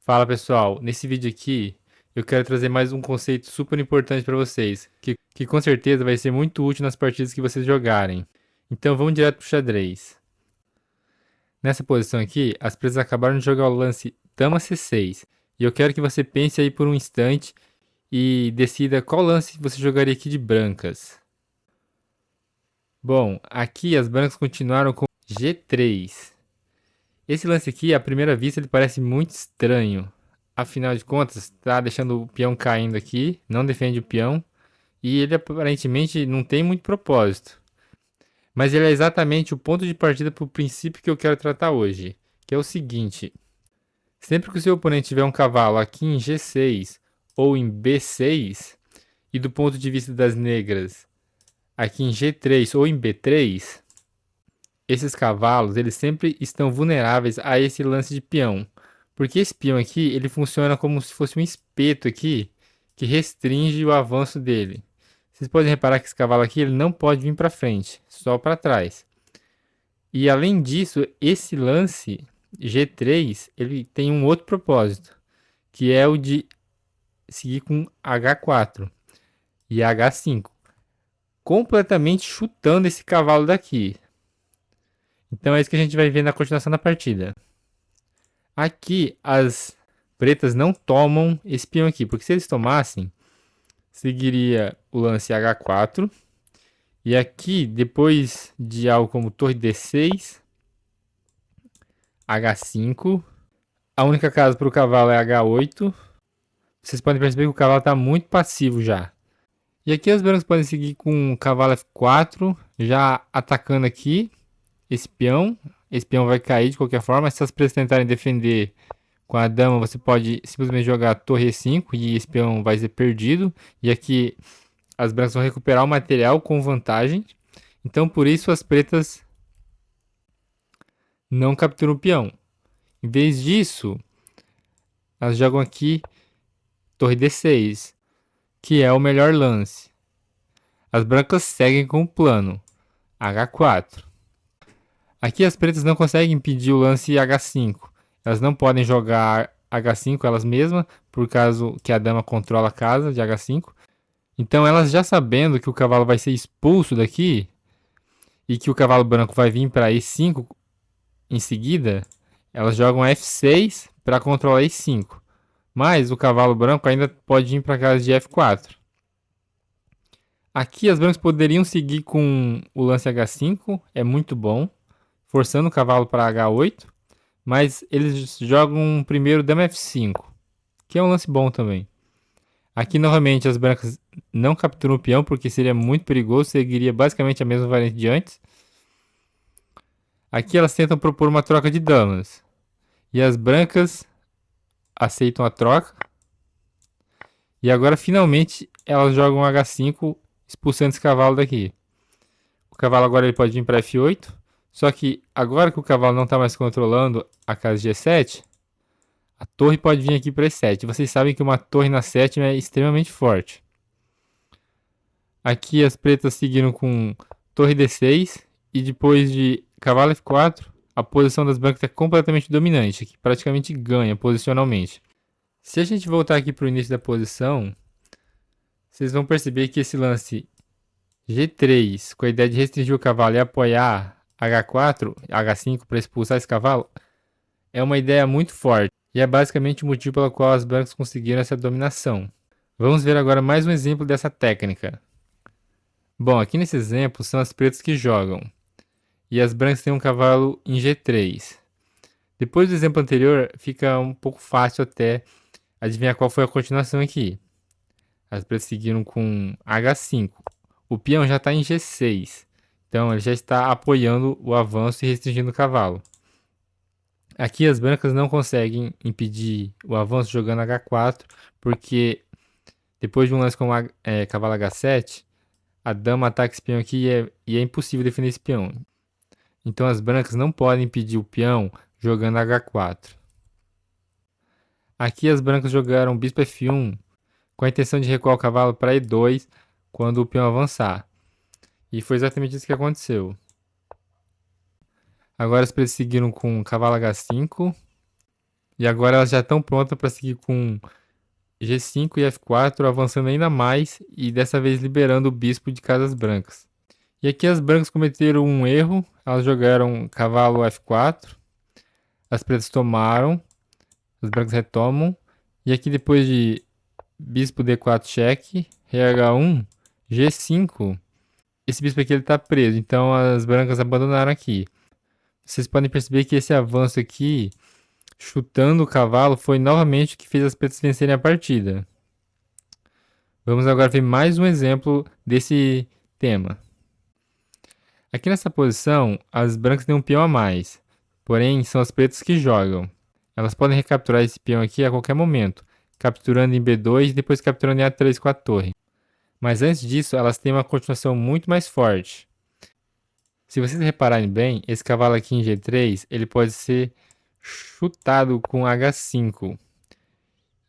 Fala pessoal, nesse vídeo aqui eu quero trazer mais um conceito super importante para vocês, que com certeza vai ser muito útil nas partidas que vocês jogarem. Então vamos direto pro xadrez. Nessa posição aqui, as presas acabaram de jogar o lance Dama C6, e eu quero que você pense aí por um instante e decida qual lance você jogaria aqui de brancas. Bom, aqui as brancas continuaram com G3. Esse lance aqui, à primeira vista, ele parece muito estranho. Afinal de contas, está deixando o peão caindo aqui, não defende o peão, e ele aparentemente não tem muito propósito. Mas ele é exatamente o ponto de partida para o princípio que eu quero tratar hoje, que é o seguinte: sempre que o seu oponente tiver um cavalo aqui em G6 ou em B6, e do ponto de vista das negras, aqui em G3 ou em B3, esses cavalos eles sempre estão vulneráveis a esse lance de peão. Porque esse peão aqui, ele funciona como se fosse um espeto aqui, que restringe o avanço dele. Vocês podem reparar que esse cavalo aqui, ele não pode vir para frente, só para trás. E além disso, esse lance G3, ele tem um outro propósito, que é o de seguir com H4 e H5, completamente chutando esse cavalo daqui. Então é isso que a gente vai ver na continuação da partida. Aqui as pretas não tomam esse peão aqui, porque se eles tomassem, seguiria o lance H4. E aqui, depois de algo como torre D6, H5. A única casa para o cavalo é H8. Vocês podem perceber que o cavalo está muito passivo já. E aqui os brancos podem seguir com o cavalo F4, já atacando aqui esse peão. Esse peão vai cair de qualquer forma. Se as pretas tentarem defender com a dama, você pode simplesmente jogar torre E5 e esse peão vai ser perdido. E aqui as brancas vão recuperar o material com vantagem. Então por isso as pretas não capturam o peão. Em vez disso, elas jogam aqui torre D6, que é o melhor lance. As brancas seguem com o plano H4. Aqui as pretas não conseguem impedir o lance H5. Elas não podem jogar H5 elas mesmas, por causa que a dama controla a casa de H5. Então elas já sabendo que o cavalo vai ser expulso daqui e que o cavalo branco vai vir para E5 em seguida, elas jogam F6 para controlar E5. Mas o cavalo branco ainda pode ir para casa de F4. Aqui as brancas poderiam seguir com o lance H5, é muito bom, forçando o cavalo para H8, mas eles jogam primeiro dama F5, que é um lance bom também. Aqui novamente as brancas não capturam o peão porque seria muito perigoso, seguiria basicamente a mesma variante de antes. Aqui elas tentam propor uma troca de damas, e as brancas aceitam a troca. E agora finalmente elas jogam H5, expulsando esse cavalo daqui. O cavalo agora ele pode vir para F8. Só que agora que o cavalo não está mais controlando a casa G7, a torre pode vir aqui para E7. Vocês sabem que uma torre na sétima é extremamente forte. Aqui as pretas seguiram com torre D6. E depois de cavalo F4, a posição das brancas é completamente dominante, que praticamente ganha posicionalmente. Se a gente voltar aqui para o início da posição, vocês vão perceber que esse lance G3, com a ideia de restringir o cavalo e apoiar H4, H5 para expulsar esse cavalo, é uma ideia muito forte. E é basicamente o motivo pelo qual as brancas conseguiram essa dominação. Vamos ver agora mais um exemplo dessa técnica. Bom, aqui nesse exemplo são as pretas que jogam. E as brancas têm um cavalo em G3. Depois do exemplo anterior, fica um pouco fácil até adivinhar qual foi a continuação aqui. As pretas seguiram com H5. O peão já está em G6. Então ele já está apoiando o avanço e restringindo o cavalo. Aqui as brancas não conseguem impedir o avanço jogando H4, porque depois de um lance com cavalo H7, a dama ataca esse peão aqui e é impossível defender esse peão. Então as brancas não podem impedir o peão jogando H4. Aqui as brancas jogaram bispo F1 com a intenção de recuar o cavalo para E2 quando o peão avançar. E foi exatamente isso que aconteceu. Agora as pretas seguiram com cavalo H5. E agora elas já estão prontas para seguir com G5 e F4, avançando ainda mais e dessa vez liberando o bispo de casas brancas. E aqui as brancas cometeram um erro, elas jogaram cavalo F4, as pretas tomaram, as brancas retomam, e aqui depois de bispo D4 cheque, rei H1, G5, esse bispo aqui ele tá preso, então as brancas abandonaram aqui. Vocês podem perceber que esse avanço aqui, chutando o cavalo, foi novamente o que fez as pretas vencerem a partida. Vamos agora ver mais um exemplo desse tema. Aqui nessa posição, as brancas têm um peão a mais, porém são as pretas que jogam. Elas podem recapturar esse peão aqui a qualquer momento, capturando em B2 e depois capturando em A3 com a torre. Mas antes disso, elas têm uma continuação muito mais forte. Se vocês repararem bem, esse cavalo aqui em G3, ele pode ser chutado com H5.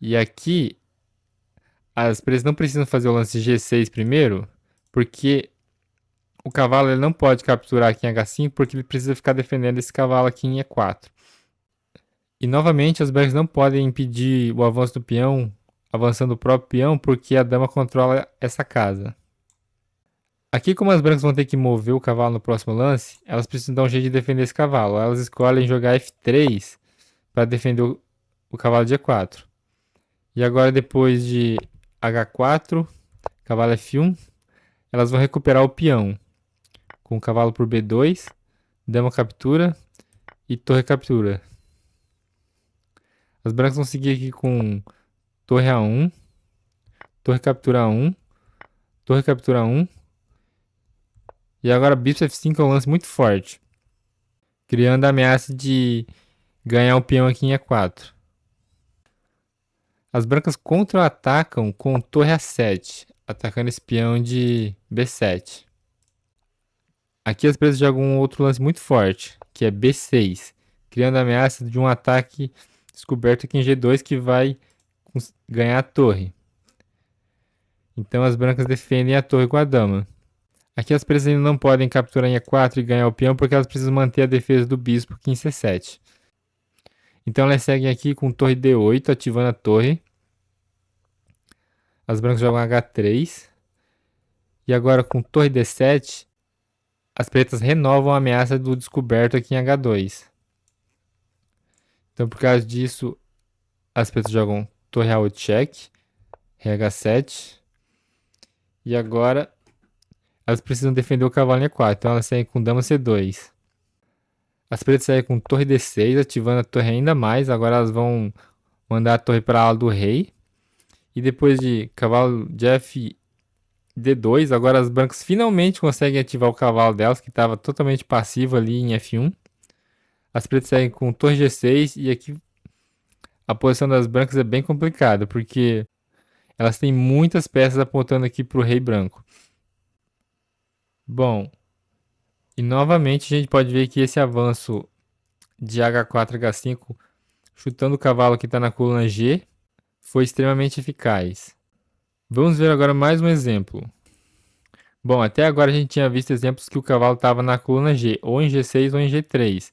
E aqui, as pretas não precisam fazer o lance G6 primeiro, porque o cavalo ele não pode capturar aqui em H5, porque ele precisa ficar defendendo esse cavalo aqui em E4. E novamente, as brancas não podem impedir o avanço do peão, avançando o próprio peão, porque a dama controla essa casa. Aqui, como as brancas vão ter que mover o cavalo no próximo lance, elas precisam dar um jeito de defender esse cavalo. Elas escolhem jogar F3 para defender o cavalo de E4. E agora, depois de H4, cavalo F1, elas vão recuperar o peão. Com o cavalo por B2, dama captura e torre captura. As brancas vão seguir aqui com torre A1, torre captura A1, torre captura A1. E agora bispo F5 é um lance muito forte, criando a ameaça de ganhar o peão aqui em E4. As brancas contra-atacam com torre A7, atacando esse peão de B7. Aqui as pretas jogam um outro lance muito forte, que é B6, criando a ameaça de um ataque descoberto aqui em G2 que vai ganhar a torre. Então as brancas defendem a torre com a dama. Aqui as pretas ainda não podem capturar em E4 e ganhar o peão porque elas precisam manter a defesa do bispo aqui em C7. Então elas seguem aqui com torre D8, ativando a torre. As brancas jogam H3. E agora com torre D7, as pretas renovam a ameaça do descoberto aqui em H2. Então por causa disso, as pretas jogam torre A8 cheque, rei H7. E agora elas precisam defender o cavalo em E4, então elas seguem com dama C2. As pretas seguem com torre D6, ativando a torre ainda mais. Agora elas vão mandar a torre para a ala do rei. E depois de cavalo de F2, agora as brancas finalmente conseguem ativar o cavalo delas, que estava totalmente passivo ali em F1. As pretas seguem com torre G6 e aqui a posição das brancas é bem complicada, porque elas têm muitas peças apontando aqui para o rei branco. Bom, e novamente a gente pode ver que esse avanço de H4, H5, chutando o cavalo que está na coluna G, foi extremamente eficaz. Vamos ver agora mais um exemplo. Bom, até agora a gente tinha visto exemplos que o cavalo estava na coluna G, ou em G6 ou em G3.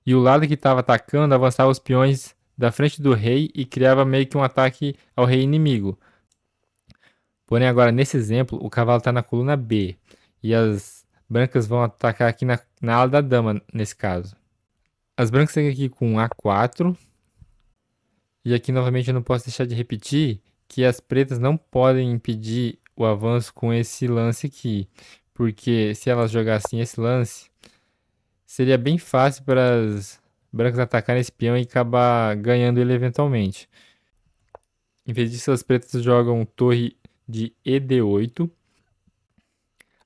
E o lado que estava atacando avançava os peões da frente do rei e criava meio que um ataque ao rei inimigo. Porém agora nesse exemplo o cavalo está na coluna B e as brancas vão atacar aqui na ala da dama nesse caso. As brancas seguem aqui com A4. E aqui novamente eu não posso deixar de repetir que as pretas não podem impedir o avanço com esse lance aqui. Porque se elas jogassem esse lance, seria bem fácil para as brancas atacarem esse peão e acabar ganhando ele eventualmente. Em vez disso, as pretas jogam torre de ED8.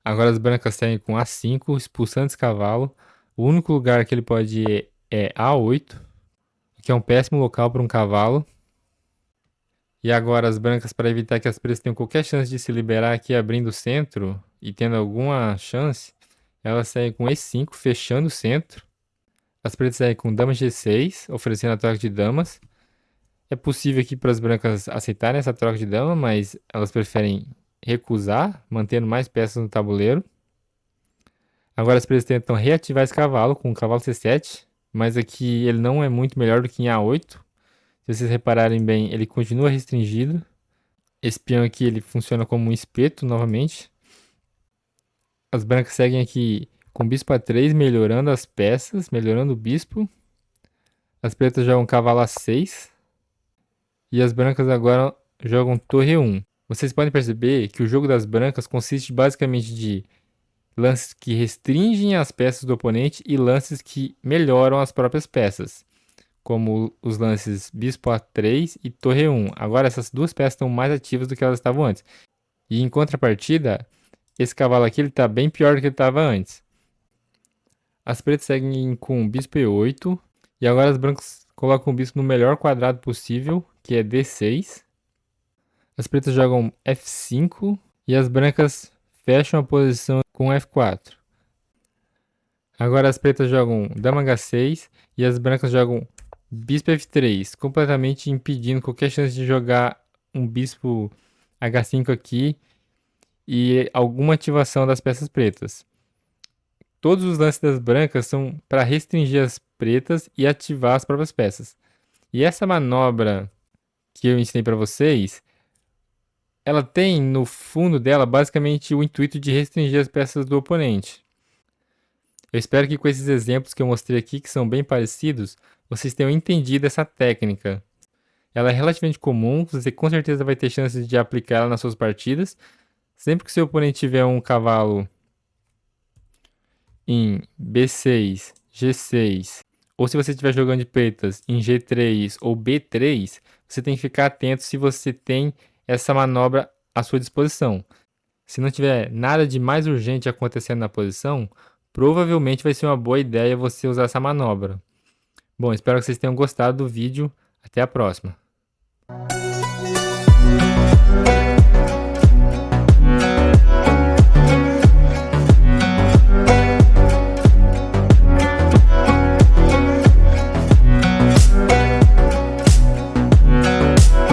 Agora as brancas seguem com A5, expulsando esse cavalo. O único lugar que ele pode ir é A8, que é um péssimo local para um cavalo. E agora as brancas, para evitar que as pretas tenham qualquer chance de se liberar aqui abrindo o centro e tendo alguma chance, elas seguem com E5, fechando o centro. As pretas seguem com dama G6, oferecendo a troca de damas. É possível aqui para as brancas aceitarem essa troca de dama, mas elas preferem recusar, mantendo mais peças no tabuleiro. Agora as pretas tentam reativar esse cavalo com o cavalo C7, mas aqui ele não é muito melhor do que em A8. Se vocês repararem bem, ele continua restringido. Esse peão aqui ele funciona como um espeto novamente. As brancas seguem aqui com bispo A3, melhorando as peças, melhorando o bispo. As pretas jogam cavalo A6. E as brancas agora jogam torre 1. Vocês podem perceber que o jogo das brancas consiste basicamente de lances que restringem as peças do oponente e lances que melhoram as próprias peças, como os lances bispo A3 e torre 1. Agora essas duas peças estão mais ativas do que elas estavam antes. E em contrapartida, esse cavalo aqui está bem pior do que ele estava antes. As pretas seguem com bispo E8. E agora as brancas colocam o bispo no melhor quadrado possível, que é D6. As pretas jogam F5 e as brancas fecham a posição com F4. Agora as pretas jogam dama H6 e as brancas jogam bispo F3, completamente impedindo qualquer chance de jogar um bispo H5 aqui e alguma ativação das peças pretas. Todos os lances das brancas são para restringir as pretas e ativar as próprias peças. E essa manobra que eu ensinei para vocês, ela tem no fundo dela basicamente o intuito de restringir as peças do oponente. Eu espero que com esses exemplos que eu mostrei aqui, que são bem parecidos, vocês tenham entendido essa técnica. Ela é relativamente comum, você com certeza vai ter chances de aplicar ela nas suas partidas. Sempre que seu oponente tiver um cavalo em B6, G6, ou se você estiver jogando de pretas em G3 ou B3, você tem que ficar atento se você tem essa manobra à sua disposição. Se não tiver nada de mais urgente acontecendo na posição, provavelmente vai ser uma boa ideia você usar essa manobra. Bom, espero que vocês tenham gostado do vídeo. Até a próxima.